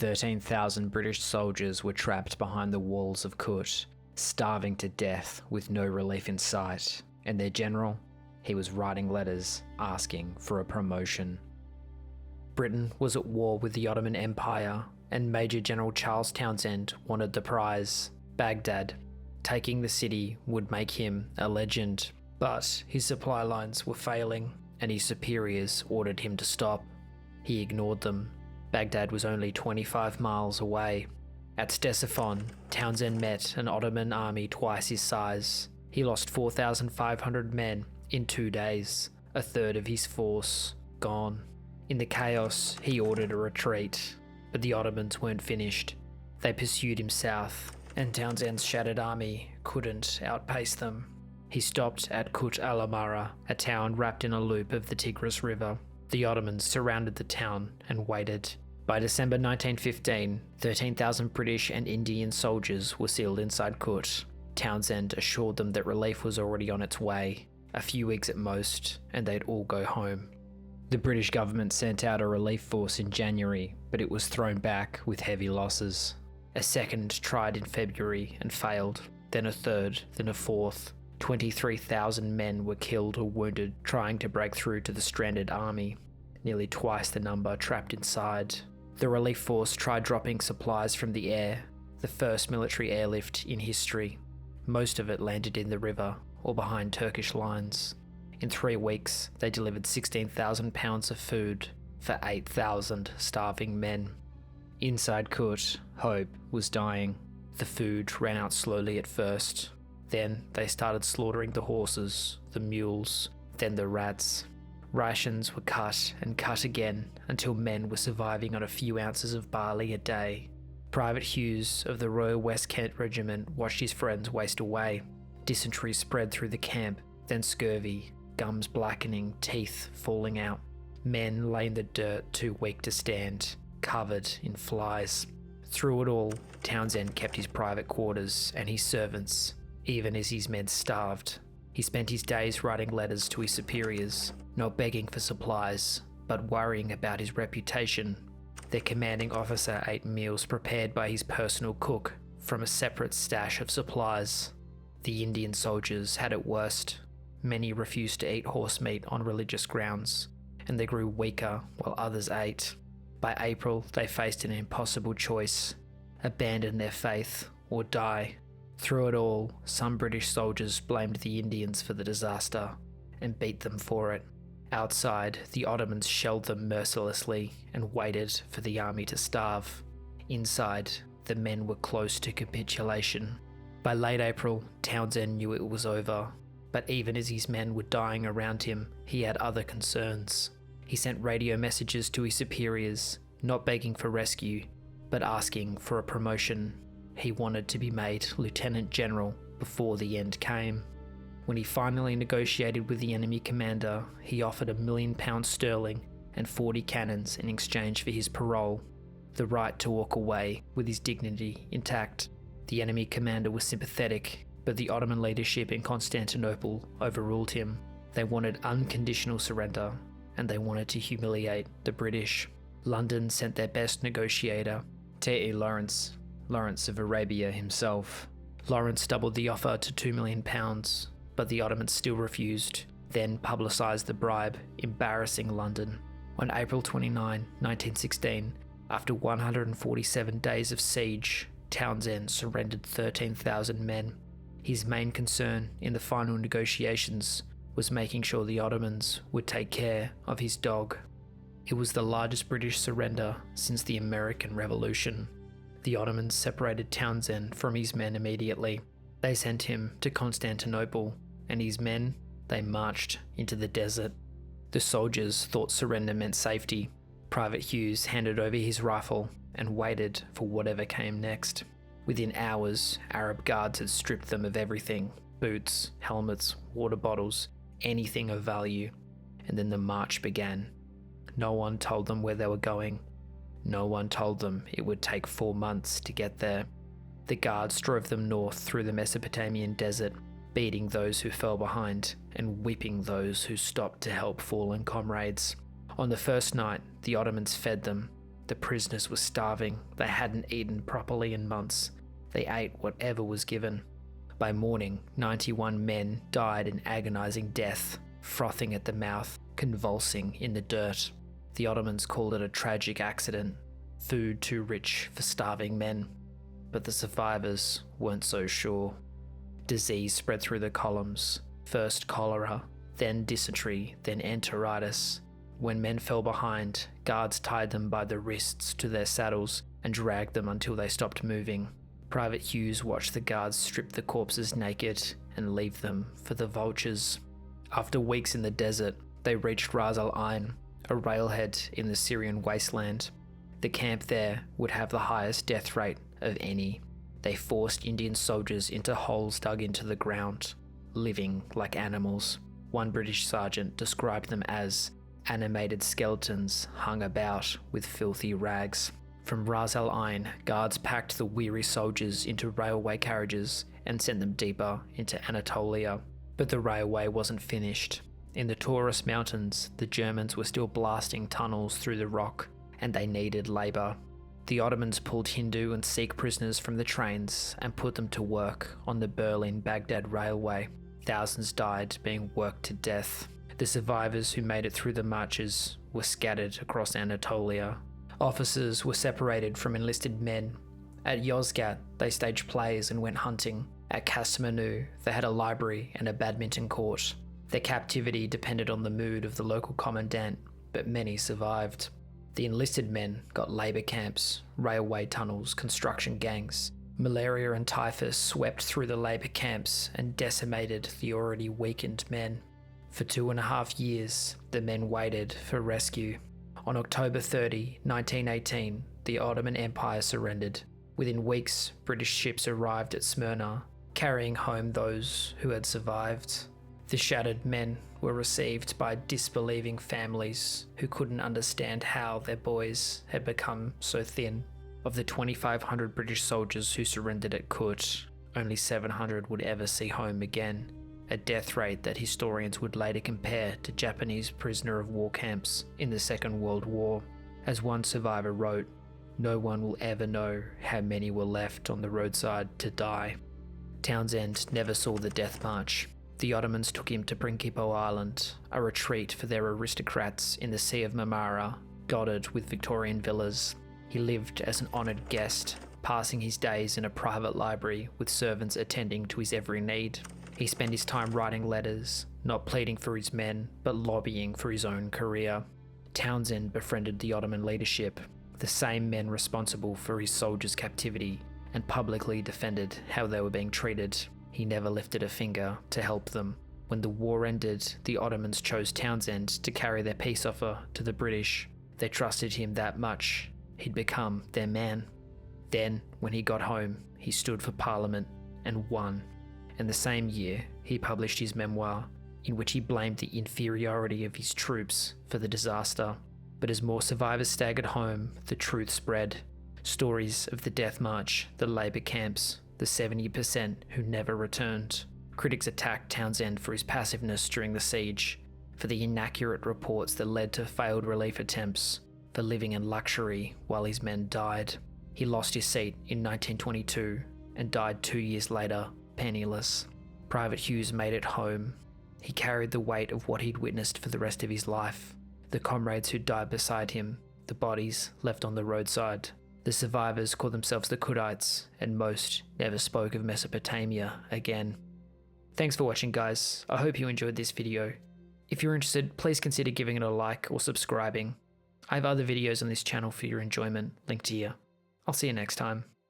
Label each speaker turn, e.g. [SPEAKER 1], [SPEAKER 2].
[SPEAKER 1] 13,000 British soldiers were trapped behind the walls of Kut, starving to death with no relief in sight, and their general, he was writing letters asking for a promotion. Britain was at war with the Ottoman Empire, and Major General Charles Townshend wanted the prize, Baghdad. Taking the city would make him a legend, but his supply lines were failing, and his superiors ordered him to stop. He ignored them. Baghdad was only 25 miles away. At Ctesiphon, Townshend met an Ottoman army twice his size. He lost 4,500 men in 2 days, a third of his force gone. In the chaos, he ordered a retreat, but the Ottomans weren't finished. They pursued him south, and Townshend's shattered army couldn't outpace them. He stopped at Kut al-Amara, a town wrapped in a loop of the Tigris River. The Ottomans surrounded the town and waited. By December 1915, 13,000 British and Indian soldiers were sealed inside Kut. Townshend assured them that relief was already on its way, a few weeks at most, and they'd all go home. The British government sent out a relief force in January, but it was thrown back with heavy losses. A second tried in February and failed, then a third, then a fourth. 23,000 men were killed or wounded trying to break through to the stranded army, nearly twice the number trapped inside. The relief force tried dropping supplies from the air, the first military airlift in history. Most of it landed in the river or behind Turkish lines. In 3 weeks, they delivered 16,000 pounds of food for 8,000 starving men. Inside Kut, hope was dying. The food ran out slowly at first. Then they started slaughtering the horses, the mules, then the rats. Rations were cut and cut again until men were surviving on a few ounces of barley a day. Private Hughes of the Royal West Kent Regiment watched his friends waste away. Dysentery spread through the camp, then scurvy, gums blackening, teeth falling out. Men lay in the dirt too weak to stand, covered in flies. Through it all, Townshend kept his private quarters and his servants, even as his men starved. He spent his days writing letters to his superiors, not begging for supplies, but worrying about his reputation. Their commanding officer ate meals prepared by his personal cook from a separate stash of supplies. The Indian soldiers had it worst. Many refused to eat horse meat on religious grounds, and they grew weaker while others ate. By April, they faced an impossible choice: abandon their faith or die. Through it all, some British soldiers blamed the Indians for the disaster and beat them for it. Outside, the Ottomans shelled them mercilessly and waited for the army to starve. Inside, the men were close to capitulation. By late April, Townshend knew it was over, but even as his men were dying around him, he had other concerns. He sent radio messages to his superiors, not begging for rescue, but asking for a promotion. He wanted to be made Lieutenant General before the end came. When he finally negotiated with the enemy commander, he offered £1 million and 40 cannons in exchange for his parole, the right to walk away with his dignity intact. The enemy commander was sympathetic, but the Ottoman leadership in Constantinople overruled him. They wanted unconditional surrender, and they wanted to humiliate the British. London sent their best negotiator, T.E. Lawrence of Arabia himself. Lawrence doubled the offer to £2 million, but the Ottomans still refused, then publicised the bribe, embarrassing London. On April 29, 1916, after 147 days of siege, Townshend surrendered 13,000 men. His main concern in the final negotiations was making sure the Ottomans would take care of his dog. It was the largest British surrender since the American Revolution. The Ottomans separated Townshend from his men immediately. They sent him to Constantinople, and his men, they marched into the desert. The soldiers thought surrender meant safety. Private Hughes handed over his rifle and waited for whatever came next. Within hours, Arab guards had stripped them of everything: boots, helmets, water bottles, anything of value. And then the march began. No one told them where they were going. No one told them it would take 4 months to get there. The guards drove them north through the Mesopotamian desert, beating those who fell behind and whipping those who stopped to help fallen comrades. On the first night, the Ottomans fed them. The prisoners were starving. They hadn't eaten properly in months. They ate whatever was given. By morning, 91 men died in agonizing death, frothing at the mouth, convulsing in the dirt. The Ottomans called it a tragic accident, food too rich for starving men. But the survivors weren't so sure. Disease spread through the columns, first cholera, then dysentery, then enteritis. When men fell behind, guards tied them by the wrists to their saddles and dragged them until they stopped moving. Private Hughes watched the guards strip the corpses naked and leave them for the vultures. After weeks in the desert, they reached Ras Al Ain, a railhead in the Syrian wasteland. The camp there would have the highest death rate of any. They forced Indian soldiers into holes dug into the ground, living like animals. One British sergeant described them as animated skeletons hung about with filthy rags. From Ras Al Ain, guards packed the weary soldiers into railway carriages and sent them deeper into Anatolia. But the railway wasn't finished. In the Taurus Mountains, the Germans were still blasting tunnels through the rock, and they needed labour. The Ottomans pulled Hindu and Sikh prisoners from the trains and put them to work on the Berlin-Baghdad railway. Thousands died being worked to death. The survivors who made it through the marches were scattered across Anatolia. Officers were separated from enlisted men. At Yozgat, they staged plays and went hunting. At Kastamonu, they had a library and a badminton court. Their captivity depended on the mood of the local commandant, but many survived. The enlisted men got labour camps, railway tunnels, construction gangs. Malaria and typhus swept through the labour camps and decimated the already weakened men. For 2.5 years, the men waited for rescue. On October 30, 1918, the Ottoman Empire surrendered. Within weeks, British ships arrived at Smyrna, carrying home those who had survived. The shattered men were received by disbelieving families who couldn't understand how their boys had become so thin. Of the 2,500 British soldiers who surrendered at Kut, only 700 would ever see home again, a death rate that historians would later compare to Japanese prisoner of war camps in the Second World War. As one survivor wrote, "No one will ever know how many were left on the roadside to die." Townshend never saw the death march. The Ottomans took him to Principe Island, a retreat for their aristocrats in the Sea of Marmara, dotted with Victorian villas. He lived as an honoured guest, passing his days in a private library with servants attending to his every need. He spent his time writing letters, not pleading for his men, but lobbying for his own career. Townshend befriended the Ottoman leadership, the same men responsible for his soldiers' captivity, and publicly defended how they were being treated. He never lifted a finger to help them. When the war ended, the Ottomans chose Townshend to carry their peace offer to the British. They trusted him that much. He'd become their man. Then, when he got home, he stood for Parliament and won. And the same year, he published his memoir, in which he blamed the inferiority of his troops for the disaster. But as more survivors staggered home, the truth spread. Stories of the death march, the labour camps, the 70% who never returned. Critics attacked Townshend for his passiveness during the siege, for the inaccurate reports that led to failed relief attempts, for living in luxury while his men died. He lost his seat in 1922 and died 2 years later, penniless. Private Hughes made it home. He carried the weight of what he'd witnessed for the rest of his life. The comrades who died beside him, the bodies left on the roadside. The survivors called themselves the Kutites, and most never spoke of Mesopotamia again. Thanks for watching, guys. I hope you enjoyed this video. If you're interested, please consider giving it a like or subscribing. I have other videos on this channel for your enjoyment, linked here. I'll see you next time.